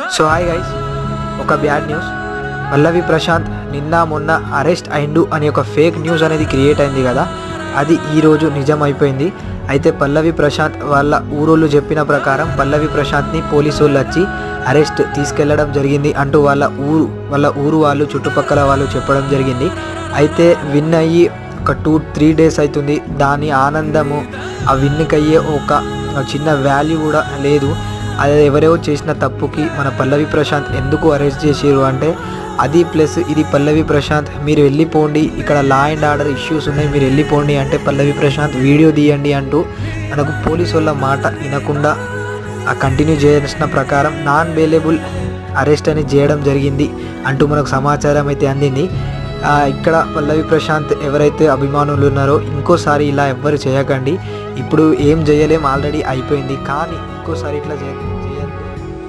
So hi guys, ఒక bad news. పల్లవి ప్రశాంత్ నిన్న మొన్న అరెస్ట్ అయిండు అని ఒక ఫేక్ న్యూస్ అనేది క్రియేట్ అయింది కదా, అది ఈరోజు నిజం అయిపోయింది. అయితే పల్లవి ప్రశాంత్ వాళ్ళ ఊరోళ్ళు చెప్పిన ప్రకారం పల్లవి ప్రశాంత్ని పోలీసు వాళ్ళు వచ్చి అరెస్ట్ తీసుకెళ్లడం జరిగింది అంటూ వాళ్ళ ఊరు వాళ్ళు చుట్టుపక్కల వాళ్ళు చెప్పడం జరిగింది. అయితే విన్ అయ్యి ఒక 2-3 డేస్ అవుతుంది. దాని ఆనందము, ఆ విన్నుకయ్యే ఒక చిన్న వాల్యూ కూడా లేదు. అది ఎవరెవరు చేసిన తప్పుకి మన పల్లవి ప్రశాంత్ ఎందుకు అరెస్ట్ చేసారు అంటే అది ప్లస్ ఇది పల్లవి ప్రశాంత్ మీరు వెళ్ళిపోండి, ఇక్కడ లా అండ్ ఆర్డర్ ఇష్యూస్ ఉన్నాయి, మీరు వెళ్ళిపోండి అంటే పల్లవి ప్రశాంత్ వీడియో తీయండి అంటూ మనకు పోలీసు వాళ్ళ మాట వినకుండా కంటిన్యూ చేయాల్సిన ప్రకారం నాన్ బెయిలబుల్ అరెస్ట్ అని చేయడం జరిగింది అంటూ మనకు సమాచారం అయితే అందింది. ఇక్కడ పల్లవి ప్రశాంత్ ఎవరైతే అభిమానులు ఉన్నారో ఇంకోసారి ఇలా ఎవ్వరు చేయకండి. ఇప్పుడు ఏం చేయలేం, ఆల్రెడీ అయిపోయింది, కానీ ఇంకోసారి ఇట్లా